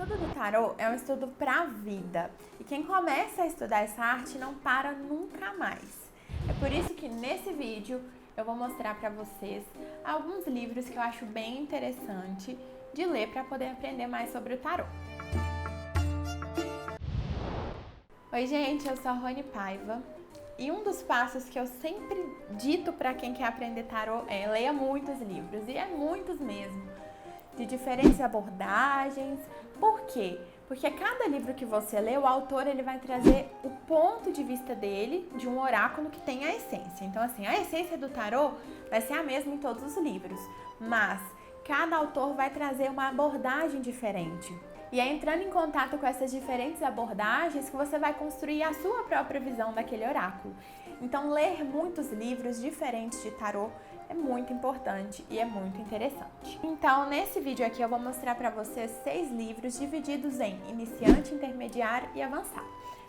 estudo do tarô é um estudo para a vida e quem começa a estudar essa arte não para nunca mais. É por isso que nesse vídeo eu vou mostrar para vocês alguns livros que eu acho bem interessante de ler para poder aprender mais sobre o tarô. Oi gente, eu sou a Rony Paiva e um dos passos que eu sempre dito para quem quer aprender tarô é leia muitos livros, e é muitos mesmo, de diferentes abordagens. Por quê? Porque cada livro que você lê, o autor ele vai trazer o ponto de vista dele, de um oráculo que tem a essência. Então assim, a essência do tarô vai ser a mesma em todos os livros, mas cada autor vai trazer uma abordagem diferente. E é entrando em contato com essas diferentes abordagens que você vai construir a sua própria visão daquele oráculo. Então, ler muitos livros diferentes de tarô é muito importante e é muito interessante. Então, nesse vídeo aqui eu vou mostrar para vocês 6 livros divididos em iniciante, intermediário e avançado.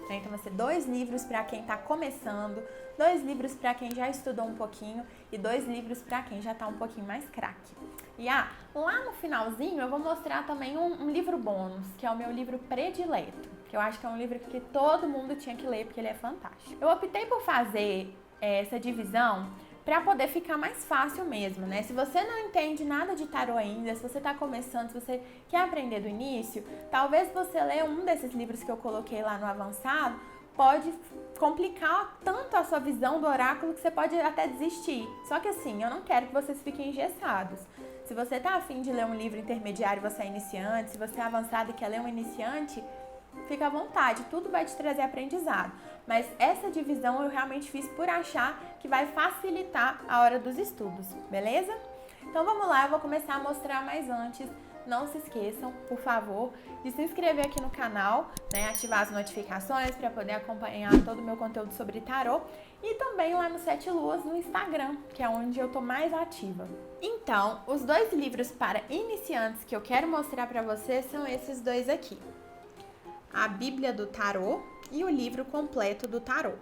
Então, vai ser 2 livros para quem está começando, 2 livros para quem já estudou um pouquinho e 2 livros para quem já está um pouquinho mais craque. E lá no finalzinho eu vou mostrar também um livro bônus, que é o meu livro predileto, que eu acho que é um livro que todo mundo tinha que ler porque ele é fantástico. Eu optei por fazer essa divisão para poder ficar mais fácil mesmo, né? Se você não entende nada de tarô ainda, se você está começando, se você quer aprender do início, talvez você ler um desses livros que eu coloquei lá no avançado pode complicar tanto a sua visão do oráculo que você pode até desistir. Só que assim, eu não quero que vocês fiquem engessados. Se você tá afim de ler um livro intermediário e você é iniciante, se você é avançado e quer ler um iniciante, fica à vontade, tudo vai te trazer aprendizado. Mas essa divisão eu realmente fiz por achar que vai facilitar a hora dos estudos, beleza? Então vamos lá, eu vou começar a mostrar, mas antes, não se esqueçam, por favor, de se inscrever aqui no canal, né, ativar as notificações para poder acompanhar todo o meu conteúdo sobre tarô e também lá no 7 Luas no Instagram, que é onde eu tô mais ativa. Então, os 2 livros para iniciantes que eu quero mostrar para vocês são esses 2 aqui. A Bíblia do Tarô e o livro completo do tarô.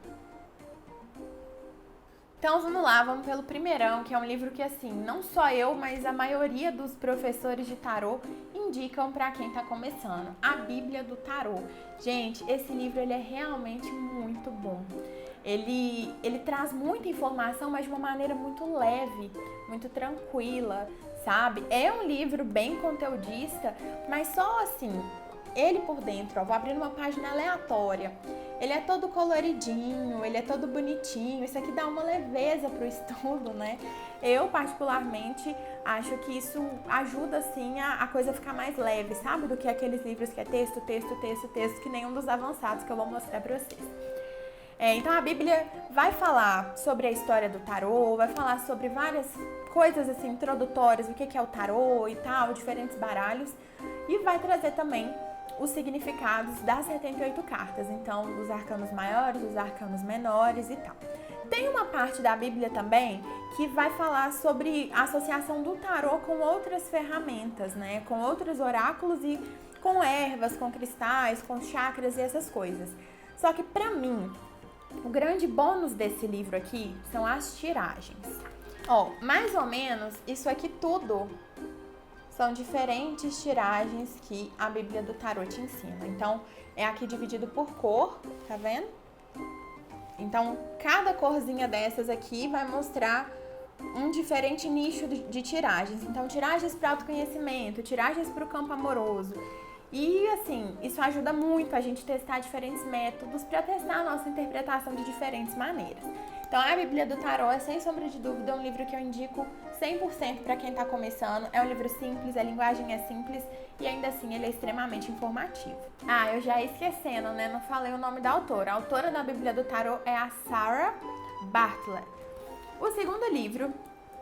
Então vamos lá, vamos pelo primeirão, que é um livro que assim, não só eu, mas a maioria dos professores de tarô indicam para quem tá começando. A Bíblia do Tarô. Gente, esse livro ele é realmente muito bom. Ele traz muita informação, mas de uma maneira muito leve, muito tranquila, sabe? É um livro bem conteudista, mas só assim, ele por dentro, ó, vou abrir uma página aleatória. Ele é todo coloridinho, ele é todo bonitinho, isso aqui dá uma leveza pro estudo, né? Eu, particularmente, acho que isso ajuda, assim, a coisa ficar mais leve, sabe? Do que aqueles livros que é texto, texto, texto, texto, que nenhum dos avançados que eu vou mostrar pra vocês. Então, a Bíblia vai falar sobre a história do tarô, vai falar sobre várias coisas, assim, introdutórias, o que é o tarô e tal, diferentes baralhos, e vai trazer também os significados das 78 cartas, então os arcanos maiores, os arcanos menores e tal. Tem uma parte da Bíblia também que vai falar sobre a associação do tarô com outras ferramentas, né? Com outros oráculos e com ervas, com cristais, com chakras e essas coisas. Só que pra mim, o grande bônus desse livro aqui são as tiragens. Ó, mais ou menos isso aqui tudo são diferentes tiragens que a Bíblia do Tarô te ensina. Então, é aqui dividido por cor, tá vendo? Então, cada corzinha dessas aqui vai mostrar um diferente nicho de tiragens. Então, tiragens para autoconhecimento, tiragens para o campo amoroso. E, assim, isso ajuda muito a gente testar diferentes métodos para testar a nossa interpretação de diferentes maneiras. Então, a Bíblia do Tarô é, sem sombra de dúvida, um livro que eu indico 100% para quem está começando. É um livro simples, a linguagem é simples e, ainda assim, ele é extremamente informativo. Eu já ia esquecendo, né? Não falei o nome da autora. A autora da Bíblia do Tarô é a Sarah Bartlett. O segundo livro,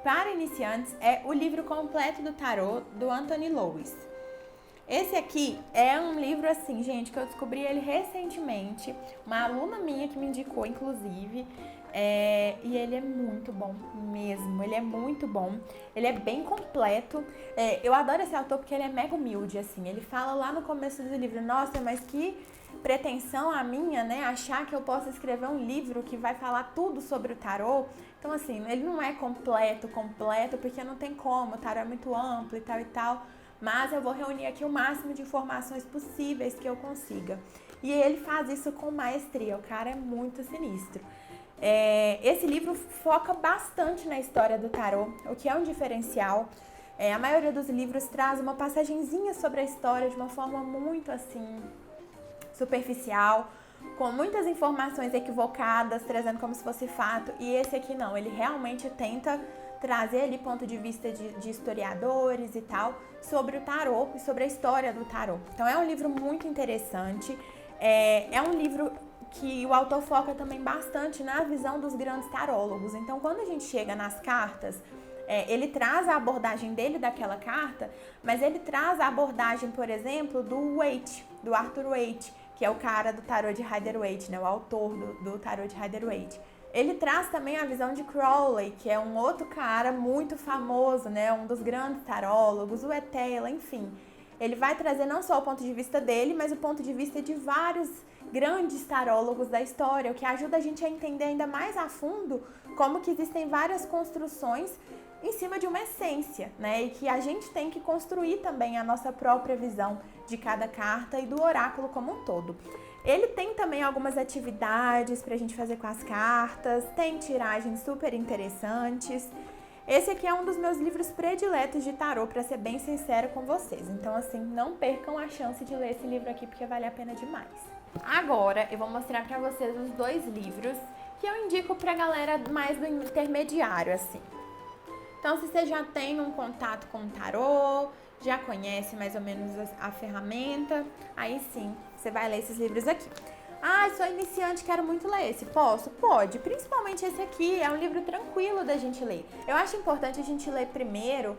para iniciantes, é o livro completo do Tarô, do Anthony Louis. Esse aqui é um livro assim, gente, que eu descobri ele recentemente, uma aluna minha que me indicou, inclusive, e ele é muito bom mesmo, ele é muito bom, ele é bem completo. Eu adoro esse autor porque ele é mega humilde, assim, ele fala lá no começo do livro, nossa, mas que pretensão a minha, né, achar que eu posso escrever um livro que vai falar tudo sobre o tarô. Então, assim, ele não é completo, porque não tem como, o tarô é muito amplo e tal, mas eu vou reunir aqui o máximo de informações possíveis que eu consiga. E ele faz isso com maestria, o cara é muito sinistro. Esse livro foca bastante na história do tarô, o que é um diferencial. A maioria dos livros traz uma passagenzinha sobre a história de uma forma muito assim superficial, com muitas informações equivocadas, trazendo como se fosse fato, e esse aqui não, ele realmente tenta trazer ali ponto de vista de historiadores e tal, sobre o tarô e sobre a história do tarô. Então é um livro muito interessante, é um livro que o autor foca também bastante na visão dos grandes tarólogos. Então quando a gente chega nas cartas, ele traz a abordagem dele daquela carta, mas ele traz a abordagem, por exemplo, do Arthur Waite, que é o cara do tarô de Rider-Waite, né? O autor do tarô de Rider-Waite. Ele traz também a visão de Crowley, que é um outro cara muito famoso, né? Um dos grandes tarólogos, o Etela, enfim. Ele vai trazer não só o ponto de vista dele, mas o ponto de vista de vários grandes tarólogos da história, o que ajuda a gente a entender ainda mais a fundo como que existem várias construções em cima de uma essência, né? E que a gente tem que construir também a nossa própria visão de cada carta e do oráculo como um todo. Ele tem também algumas atividades pra gente fazer com as cartas, tem tiragens super interessantes. Esse aqui é um dos meus livros prediletos de tarô, pra ser bem sincera com vocês. Então, assim, não percam a chance de ler esse livro aqui, porque vale a pena demais. Agora, eu vou mostrar pra vocês os dois livros que eu indico pra galera mais do intermediário, assim. Então, se você já tem um contato com o tarô, já conhece mais ou menos a ferramenta, aí sim, você vai ler esses livros aqui. Ah, sou iniciante, quero muito ler esse. Posso? Pode. Principalmente esse aqui, é um livro tranquilo da gente ler. Eu acho importante a gente ler primeiro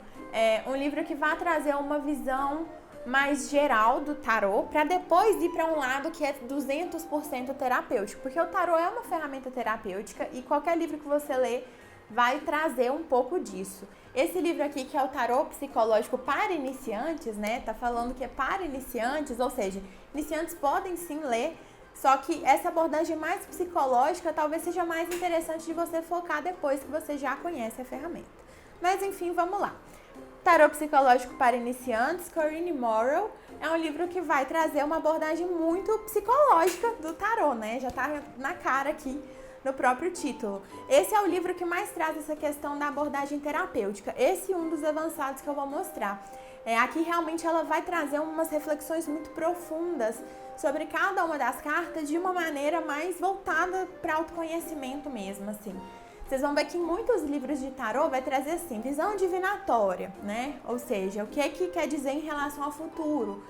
um livro que vai trazer uma visão mais geral do tarô, para depois ir para um lado que é 200% terapêutico. Porque o tarô é uma ferramenta terapêutica e qualquer livro que você lê vai trazer um pouco disso. Esse livro aqui, que é o Tarô Psicológico para Iniciantes, né? Tá falando que é para iniciantes, ou seja, iniciantes podem sim ler, só que essa abordagem mais psicológica talvez seja mais interessante de você focar depois que você já conhece a ferramenta. Mas enfim, vamos lá. Tarô Psicológico para Iniciantes, Corinne Morrow, é um livro que vai trazer uma abordagem muito psicológica do tarô, né? Já tá na cara aqui no próprio título. Esse é o livro que mais traz essa questão da abordagem terapêutica. Esse é um dos avançados que eu vou mostrar. Aqui realmente ela vai trazer umas reflexões muito profundas sobre cada uma das cartas de uma maneira mais voltada para autoconhecimento mesmo, assim. Vocês vão ver que em muitos livros de tarô vai trazer assim, visão divinatória, né? Ou seja, o que quer dizer em relação ao futuro,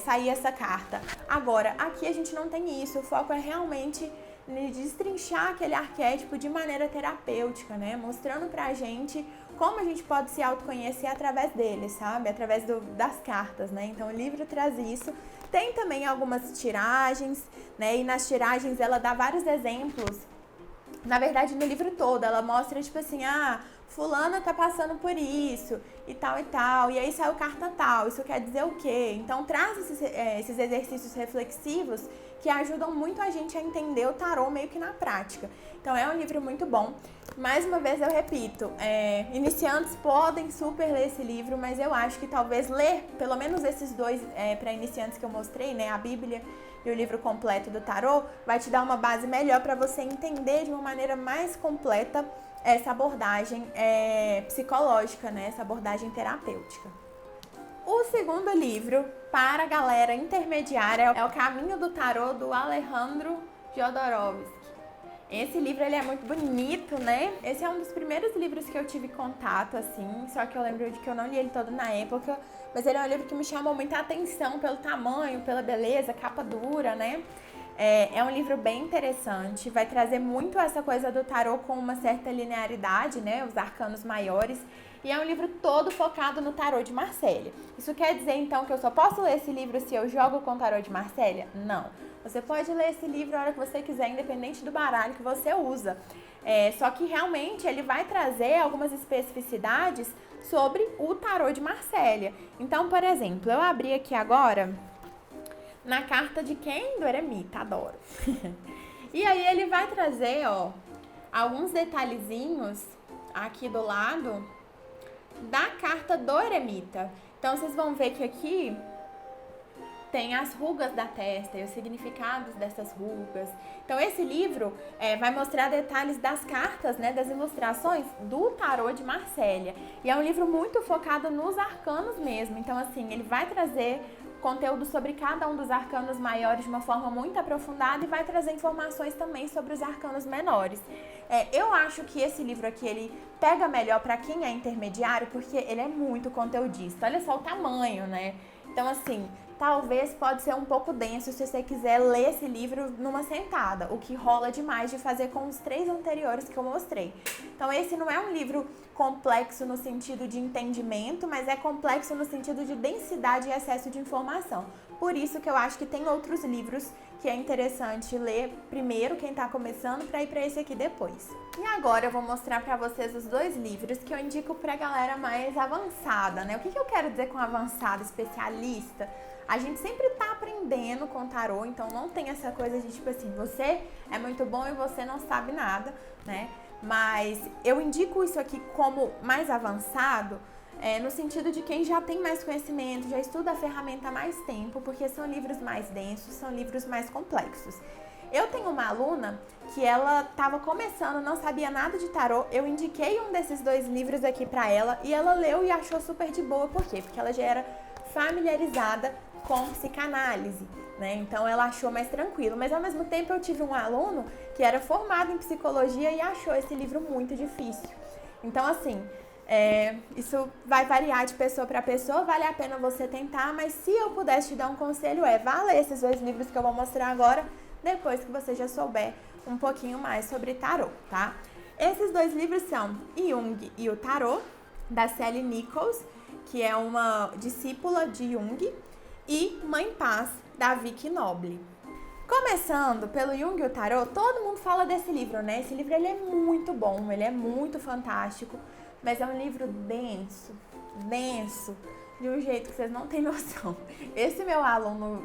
sair essa carta. Agora, aqui a gente não tem isso, o foco é realmente destrinchar aquele arquétipo de maneira terapêutica, né? Mostrando pra gente como a gente pode se autoconhecer através dele, sabe? Através das cartas, né? Então o livro traz isso. Tem também algumas tiragens, né? E nas tiragens ela dá vários exemplos. Na verdade, no livro todo, ela mostra, tipo assim, fulana tá passando por isso, e tal, e aí saiu carta tal, isso quer dizer o quê? Então, traz esses exercícios reflexivos que ajudam muito a gente a entender o tarô meio que na prática. Então, é um livro muito bom. Mais uma vez, eu repito, iniciantes podem super ler esse livro, mas eu acho que talvez ler, pelo menos esses dois para iniciantes que eu mostrei, né, a Bíblia e o livro completo do tarô, vai te dar uma base melhor para você entender de uma maneira mais completa essa abordagem psicológica, né? Essa abordagem terapêutica. O segundo livro para a galera intermediária é O Caminho do Tarô, do Alejandro Jodorowsky. Esse livro ele é muito bonito, né? Esse é um dos primeiros livros que eu tive contato, assim, só que eu lembro de que eu não li ele todo na época, mas ele é um livro que me chamou muita atenção pelo tamanho, pela beleza, capa dura, né? É um livro bem interessante, vai trazer muito essa coisa do tarô com uma certa linearidade, né? Os arcanos maiores. E é um livro todo focado no tarô de Marsella. Isso quer dizer, então, que eu só posso ler esse livro se eu jogo com o tarô de Marsella? Não. Você pode ler esse livro a hora que você quiser, independente do baralho que você usa. Só que, realmente, ele vai trazer algumas especificidades sobre o tarô de Marsella. Então, por exemplo, eu abri aqui agora na carta de quem? Do eremita, adoro. E aí ele vai trazer, alguns detalhezinhos aqui do lado da carta do eremita. Então, vocês vão ver que aqui tem as rugas da testa e os significados dessas rugas. Então, esse livro vai mostrar detalhes das cartas, né, das ilustrações do tarô de Marsella. E é um livro muito focado nos arcanos mesmo. Então, assim, ele vai trazer conteúdo sobre cada um dos arcanos maiores de uma forma muito aprofundada e vai trazer informações também sobre os arcanos menores. Eu acho que esse livro aqui, ele pega melhor para quem é intermediário, porque ele é muito conteudista. Olha só o tamanho, né? Então, assim, talvez pode ser um pouco denso se você quiser ler esse livro numa sentada, o que rola demais de fazer com os 3 anteriores que eu mostrei. Então, esse não é um livro complexo no sentido de entendimento, mas é complexo no sentido de densidade e excesso de informação. Por isso que eu acho que tem outros livros que é interessante ler primeiro, quem está começando, para ir para esse aqui depois. E agora eu vou mostrar para vocês os 2 livros que eu indico para a galera mais avançada, né? O que eu quero dizer com avançada, especialista? A gente sempre tá aprendendo com tarô, então não tem essa coisa de tipo assim, você é muito bom e você não sabe nada, né? Mas eu indico isso aqui como mais avançado, no sentido de quem já tem mais conhecimento, já estuda a ferramenta há mais tempo, porque são livros mais densos, são livros mais complexos. Eu tenho uma aluna que ela estava começando, não sabia nada de tarô, eu indiquei um desses 2 livros aqui pra ela e ela leu e achou super de boa. Por quê? Porque ela já era familiarizada com psicanálise, né? Então ela achou mais tranquilo, mas ao mesmo tempo eu tive um aluno que era formado em psicologia e achou esse livro muito difícil. Então, assim, isso vai variar de pessoa para pessoa, vale a pena você tentar, mas se eu pudesse te dar um conselho vá ler esses 2 livros que eu vou mostrar agora, depois que você já souber um pouquinho mais sobre tarô, tá? Esses 2 livros são Jung e o Tarô, da Sally Nichols, que é uma discípula de Jung, e Mãe Paz, da Vicky Noble. Começando pelo Jung e o Tarô, todo mundo fala desse livro, né? Esse livro ele é muito bom, ele é muito fantástico, mas é um livro denso, de um jeito que vocês não têm noção. Esse meu aluno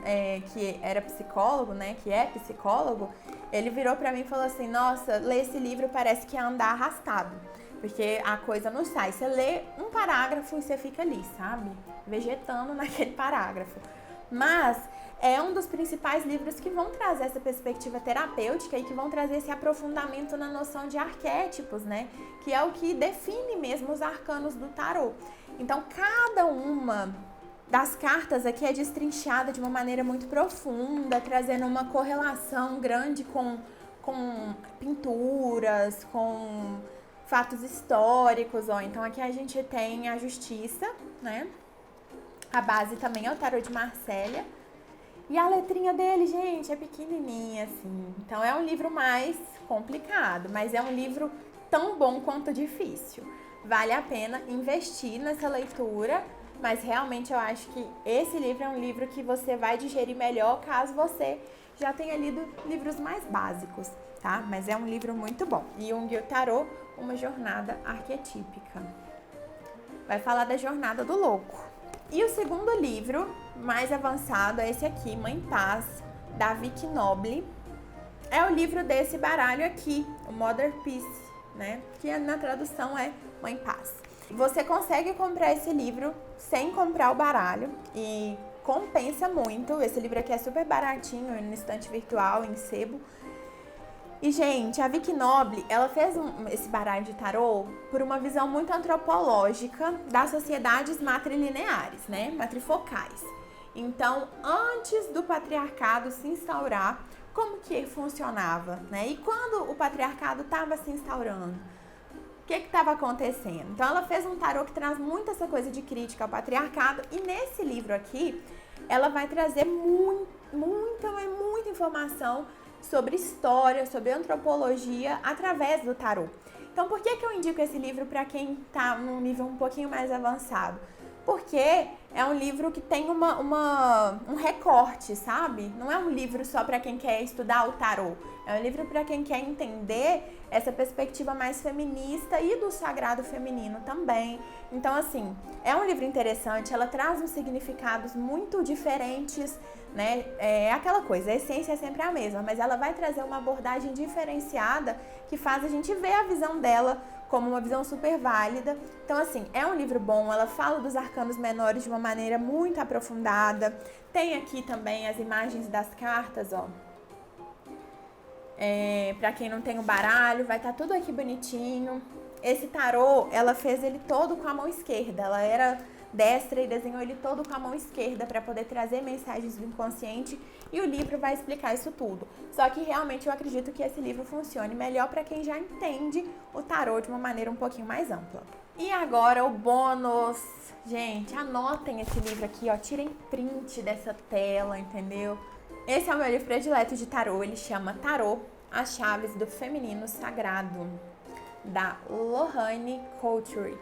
que era psicólogo, né, que é psicólogo, ele virou pra mim e falou assim, nossa, ler esse livro parece que é andar arrastado, porque a coisa não sai. Você lê um parágrafo e você fica ali, sabe? Vegetando naquele parágrafo. Mas é um dos principais livros que vão trazer essa perspectiva terapêutica e que vão trazer esse aprofundamento na noção de arquétipos, né? Que é o que define mesmo os arcanos do tarô. Então, cada uma das cartas aqui é destrinchada de uma maneira muito profunda, trazendo uma correlação grande com pinturas, com fatos históricos. Então, aqui a gente tem a justiça, né? A base também é o tarô de Marsella. E a letrinha dele, gente, é pequenininha, assim. Então, é um livro mais complicado, mas é um livro tão bom quanto difícil. Vale a pena investir nessa leitura, mas realmente eu acho que esse livro é um livro que você vai digerir melhor caso você já tenha lido livros mais básicos, tá? Mas é um livro muito bom. Jung e o Tarô, uma jornada arquetípica. Vai falar da jornada do louco. E o segundo livro, mais avançado, é esse aqui, Mãe Paz, da Vicky Noble. É o livro desse baralho aqui, o Mother Peace, né? Que na tradução é Mãe Paz. Você consegue comprar esse livro sem comprar o baralho e compensa muito. Esse livro aqui é super baratinho, no estante virtual, em sebo. E, gente, a Vicky Noble, ela fez esse baralho de tarô por uma visão muito antropológica das sociedades matrilineares, né? Matrifocais. Então, antes do patriarcado se instaurar, como que funcionava, né? E quando o patriarcado estava se instaurando, o que estava acontecendo? Então, ela fez um tarô que traz muito essa coisa de crítica ao patriarcado. E nesse livro aqui, ela vai trazer muita informação sobre história, sobre antropologia, através do tarô. Então, por que eu indico esse livro para quem está num nível um pouquinho mais avançado? Porque é um livro que tem um recorte, sabe? Não é um livro só para quem quer estudar o tarô. É um livro para quem quer entender essa perspectiva mais feminista e do sagrado feminino também. Então, assim, é um livro interessante, ela traz uns significados muito diferentes, né? É aquela coisa, a essência é sempre a mesma, mas ela vai trazer uma abordagem diferenciada que faz a gente ver a visão dela como uma visão super válida. Então, assim, é um livro bom, ela fala dos arcanos menores de uma maneira muito aprofundada. Tem aqui também as imagens das cartas, ó. Pra quem não tem o baralho, vai estar tudo aqui bonitinho. Esse tarô, ela fez ele todo com a mão esquerda. Ela era destra e desenhou ele todo com a mão esquerda para poder trazer mensagens do inconsciente, e o livro vai explicar isso tudo. Só que realmente eu acredito que esse livro funcione melhor para quem já entende o tarô de uma maneira um pouquinho mais ampla. E agora o bônus. Gente, anotem esse livro aqui, ó, tirem print dessa tela, entendeu? Esse é o meu livro predileto de tarô, ele chama Tarô, As Chaves do Feminino Sagrado, da Lohane Couture.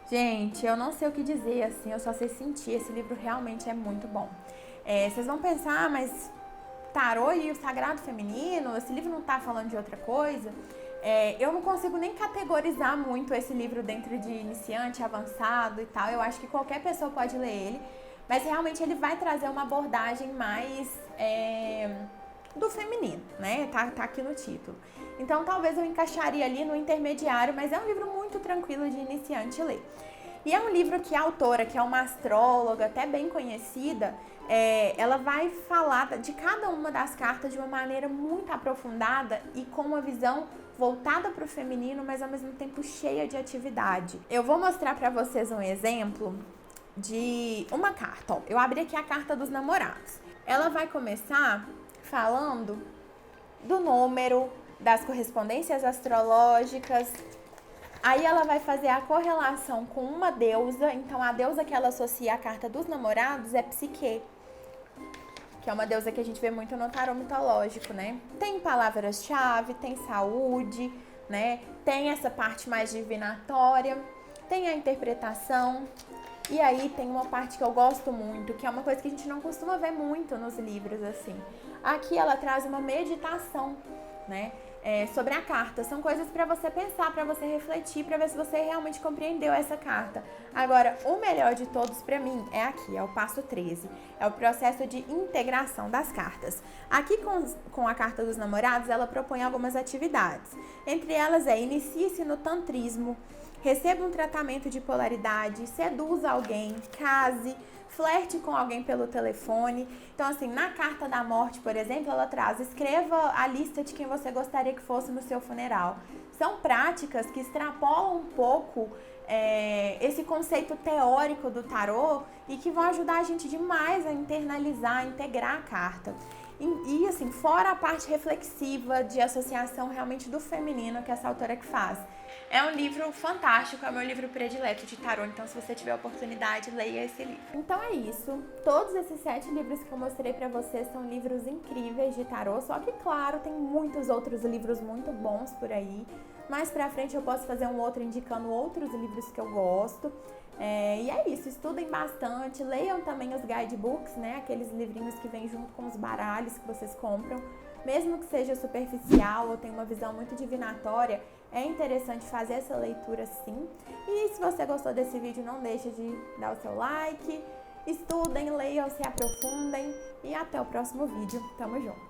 Gente, eu não sei o que dizer, assim, eu só sei sentir, esse livro realmente é muito bom. Vocês vão pensar, mas tarô e o sagrado feminino, esse livro não tá falando de outra coisa? Eu não consigo nem categorizar muito esse livro dentro de iniciante, avançado e tal, eu acho que qualquer pessoa pode ler ele, mas realmente ele vai trazer uma abordagem mais do feminino, né? Tá aqui no título. Então talvez eu encaixaria ali no intermediário, mas é um livro muito tranquilo de iniciante ler. E é um livro que a autora, que é uma astróloga até bem conhecida, ela vai falar de cada uma das cartas de uma maneira muito aprofundada e com uma visão voltada para o feminino, mas ao mesmo tempo cheia de atividade. Eu vou mostrar para vocês um exemplo de uma carta. Ó, eu abri aqui a carta dos namorados. Ela vai começar falando do número, das correspondências astrológicas. Aí ela vai fazer a correlação com uma deusa. Então a deusa que ela associa à carta dos namorados é Psique, que é uma deusa que a gente vê muito no tarô mitológico, né? Tem palavras-chave, tem saúde, né? Tem essa parte mais divinatória, tem a interpretação. E aí tem uma parte que eu gosto muito, que é uma coisa que a gente não costuma ver muito nos livros, assim. Aqui ela traz uma meditação, né? Sobre a carta. São coisas para você pensar, para você refletir, para ver se você realmente compreendeu essa carta. Agora, o melhor de todos para mim é aqui, é o passo 13. É o processo de integração das cartas. Aqui com a carta dos namorados, ela propõe algumas atividades. Entre elas inicie-se no tantrismo, receba um tratamento de polaridade, seduza alguém, case, flerte com alguém pelo telefone. Então, assim, na carta da morte, por exemplo, ela traz: escreva a lista de quem você gostaria que fosse no seu funeral. São práticas que extrapolam um pouco esse conceito teórico do tarô e que vão ajudar a gente demais a internalizar, a integrar a carta. E assim, fora a parte reflexiva de associação realmente do feminino que essa autora que faz. É um livro fantástico, é o meu livro predileto de tarô, então se você tiver oportunidade, leia esse livro. Então é isso, todos esses 7 livros que eu mostrei pra vocês são livros incríveis de tarô, só que claro, tem muitos outros livros muito bons por aí. Mais pra frente eu posso fazer um outro indicando outros livros que eu gosto. E é isso, estudem bastante, leiam também os guidebooks, né? Aqueles livrinhos que vêm junto com os baralhos que vocês compram. Mesmo que seja superficial ou tenha uma visão muito divinatória, é interessante fazer essa leitura sim. E se você gostou desse vídeo, não deixe de dar o seu like. Estudem, leiam, se aprofundem e até o próximo vídeo. Tamo junto!